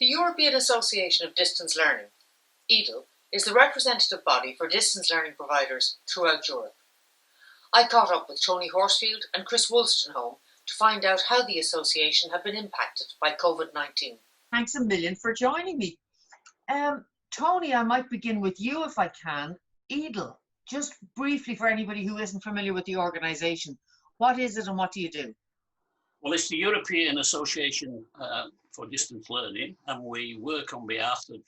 The European Association of Distance Learning, EADL, is the representative body for distance learning providers throughout Europe. I caught up with Tony Horsfield and Chris Wolstenholme to find out how the association have been impacted by COVID-19. Thanks a million for joining me. Tony, I might begin with you if I can. EADL, just briefly for anybody who isn't familiar with the organisation, what is it and what do you do? Well, it's the European Association for Distance Learning, and we work on behalf of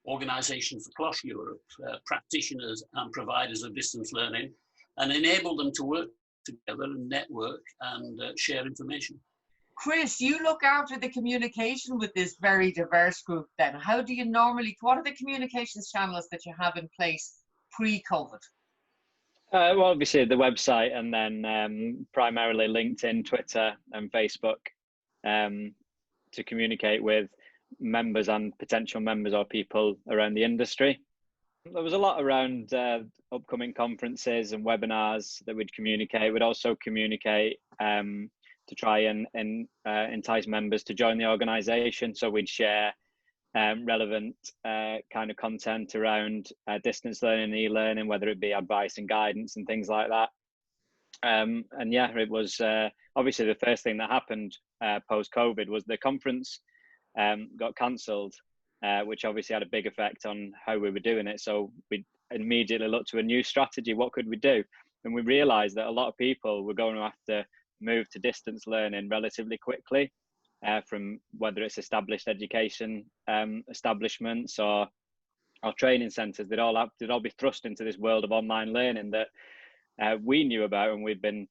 organisations across Europe, practitioners and providers of distance learning, and enable them to work together and network and share information. Chris, you look after the communication with this very diverse group then. How do you normally, what are the communications channels that you have in place pre-COVID? Well, obviously the website, and then primarily LinkedIn, Twitter and Facebook to communicate with members and potential members or people around the industry. There was a lot around upcoming conferences and webinars that we'd communicate. We'd also communicate to try and entice members to join the organisation. So we'd share relevant kind of content around distance learning and e-learning, whether it be advice and guidance and things like that. And yeah, it was obviously the first thing that happened post-COVID was the conference got cancelled, which obviously had a big effect on how we were doing it. So we immediately looked to a new strategy. What could we do? And we realised that a lot of people were going to have to move to distance learning relatively quickly, from whether it's established education establishments or training centres. They'd all be thrust into this world of online learning that we knew about and we'd been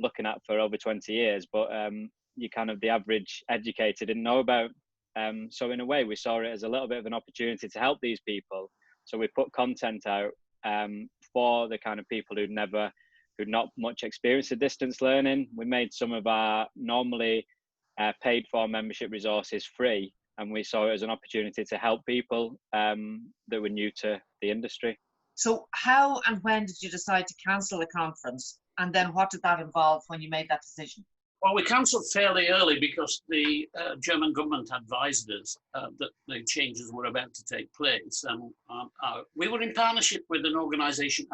looking at for over 20 years, but you kind of the average educator didn't know about. So in a way, we saw it as a little bit of an opportunity to help these people. So we put content out for the kind of people who'd not much experience of distance learning. We made some of our normally paid for membership resources free, and we saw it as an opportunity to help people that were new to the industry. So how and when did you decide to cancel the conference? And then what did that involve when you made that decision? Well, we cancelled fairly early because the German government advised us that the changes were about to take place. And we were in partnership with an organisation,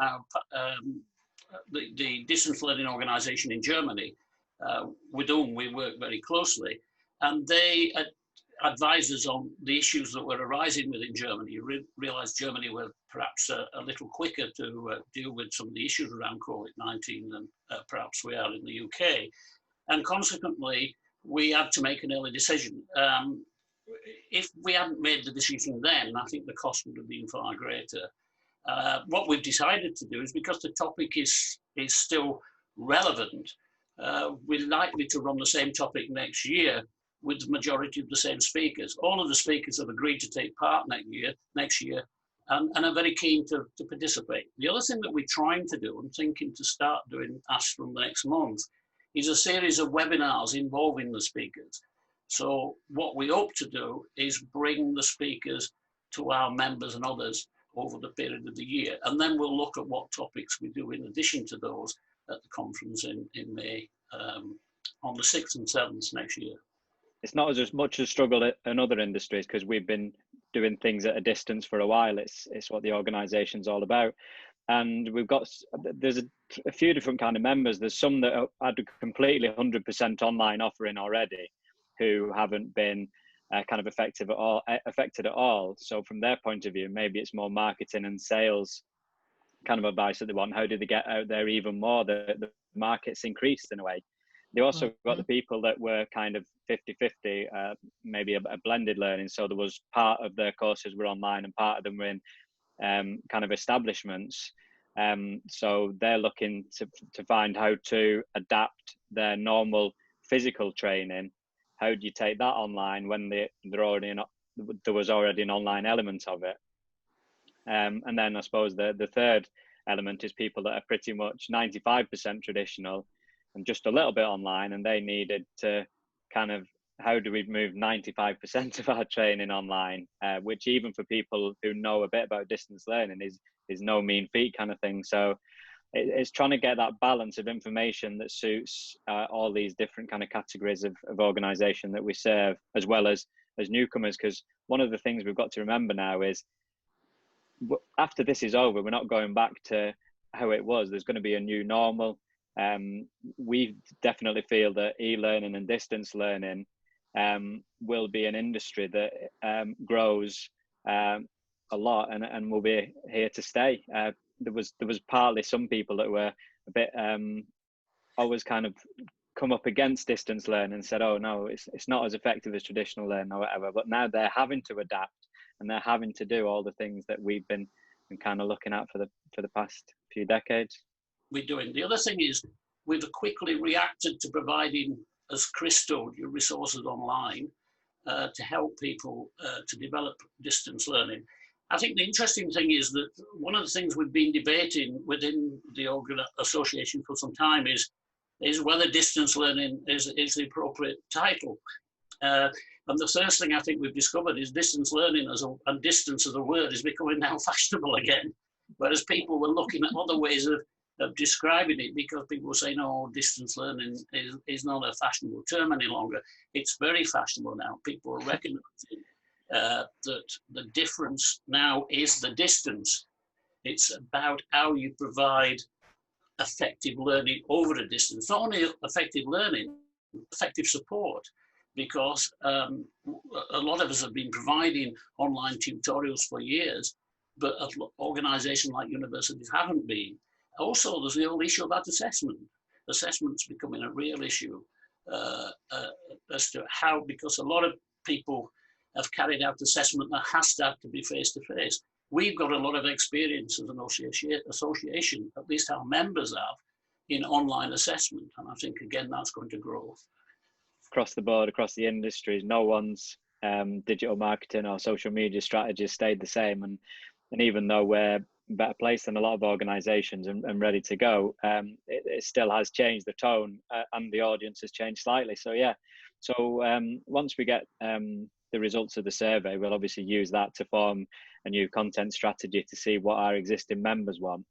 the distance learning organisation in Germany, with whom we work very closely. And they advised us on the issues that were arising within Germany. You realised Germany were perhaps a little quicker to deal with some of the issues around COVID-19 than perhaps we are in the UK. And consequently, we had to make an early decision. If we hadn't made the decision then, I think the cost would have been far greater. What we've decided to do is, because the topic is still relevant, we're likely to run the same topic next year with the majority of the same speakers. All of the speakers have agreed to take part next year and are very keen to participate. The other thing that we're trying to do, and thinking to start doing as from the next month, is a series of webinars involving the speakers. So what we hope to do is bring the speakers to our members and others over the period of the year. And then we'll look at what topics we do in addition to those at the conference in May, on the 6th and 7th next year. It's not as much a struggle in other industries because we've been doing things at a distance for a while. It's what the organisation's all about. And there's a few different kind of members. There's some that had a completely 100% online offering already who haven't been kind of affected at all. So from their point of view, maybe it's more marketing and sales kind of advice that they want. How do they get out there even more? The market's increased in a way. They also got the people that were kind of 50-50, maybe a blended learning. So there was part of their courses were online and part of them were in kind of establishments. So they're looking to find how to adapt their normal physical training. How do you take that online when there was already an online element of it? And then I suppose the third element is people that are pretty much 95% traditional and just a little bit online, and they needed to kind of, how do we move 95% of our training online, which even for people who know a bit about distance learning is no mean feat kind of thing. So it's trying to get that balance of information that suits all these different kind of categories of organisation that we serve, as well as as newcomers, because one of the things we've got to remember now is after this is over, we're not going back to how it was. There's going to be a new normal. We definitely feel that e-learning and distance learning will be an industry that grows a lot and will be here to stay. There was partly some people that were a bit always kind of come up against distance learning and said, oh no, it's not as effective as traditional learning or whatever, but now they're having to adapt and they're having to do all the things that we've been kind of looking at for the past few decades. We're doing. The other thing is we've quickly reacted to providing, as Chris told you, resources online to help people to develop distance learning. I think the interesting thing is that one of the things we've been debating within the association for some time is whether distance learning is the appropriate title. And the first thing I think we've discovered is distance learning and distance as a word is becoming now fashionable again. Whereas people were looking at other ways of describing it, because people were saying, oh, distance learning is not a fashionable term any longer. It's very fashionable now. People are recognizing that the difference now is the distance. It's about how you provide effective learning over a distance. Not only effective learning, effective support, because a lot of us have been providing online tutorials for years, but organisations like universities haven't been. Also, there's the whole issue about assessment. Assessment's becoming a real issue as to how, because a lot of people have carried out assessment that has to have to be face-to-face. We've got a lot of experience as an association, at least our members have, in online assessment. And I think, again, that's going to grow. Across the board, across the industries, no one's digital marketing or social media strategy stayed the same. And even though we're better placed than a lot of organisations and ready to go, it still has changed the tone and the audience has changed slightly. So yeah, so once we get the results of the survey, we'll obviously use that to form a new content strategy to see what our existing members want.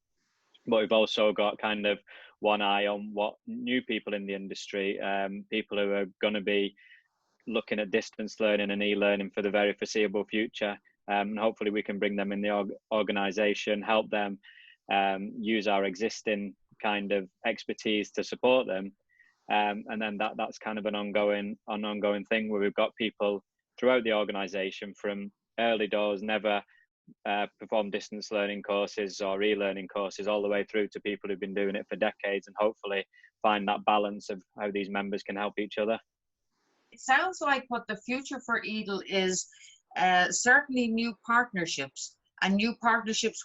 But we've also got kind of one eye on what new people in the industry, people who are going to be looking at distance learning and e-learning for the very foreseeable future. And hopefully we can bring them in the organisation, help them use our existing kind of expertise to support them. And then that's kind of an ongoing thing where we've got people throughout the organisation from early doors, never perform distance learning courses or e-learning courses, all the way through to people who've been doing it for decades, and hopefully find that balance of how these members can help each other. It sounds like what the future for EADL is certainly new partnerships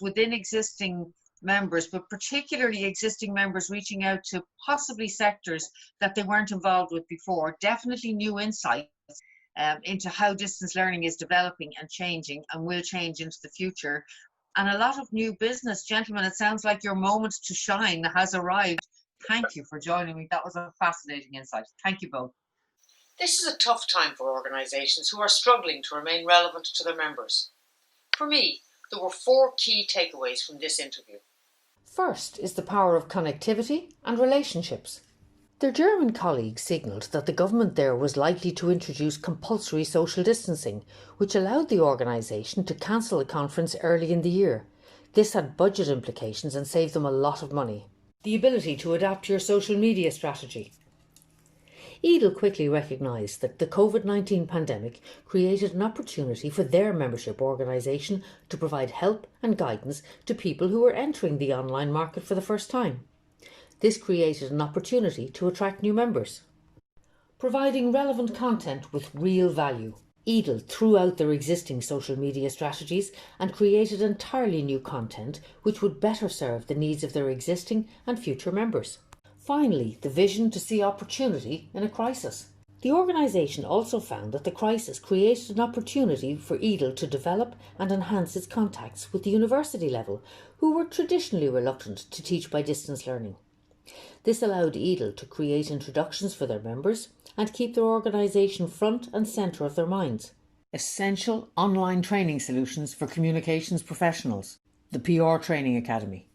within existing members, but particularly existing members reaching out to possibly sectors that they weren't involved with before. Definitely new insights into how distance learning is developing and changing and will change into the future. And a lot of new business. Gentlemen, it sounds like your moment to shine has arrived. Thank you for joining me. That was a fascinating insight. Thank you both. This is a tough time for organisations who are struggling to remain relevant to their members. For me, there were 4 key takeaways from this interview. First is the power of connectivity and relationships. Their German colleagues signalled that the government there was likely to introduce compulsory social distancing, which allowed the organisation to cancel the conference early in the year. This had budget implications and saved them a lot of money. The ability to adapt your social media strategy. EADL quickly recognised that the COVID-19 pandemic created an opportunity for their membership organisation to provide help and guidance to people who were entering the online market for the first time. This created an opportunity to attract new members. Providing relevant content with real value. EADL threw out their existing social media strategies and created entirely new content which would better serve the needs of their existing and future members. Finally, the vision to see opportunity in a crisis. The organisation also found that the crisis created an opportunity for EADL to develop and enhance its contacts with the university level, who were traditionally reluctant to teach by distance learning. This allowed EADL to create introductions for their members and keep their organisation front and centre of their minds. Essential online training solutions for communications professionals. The PR Training Academy.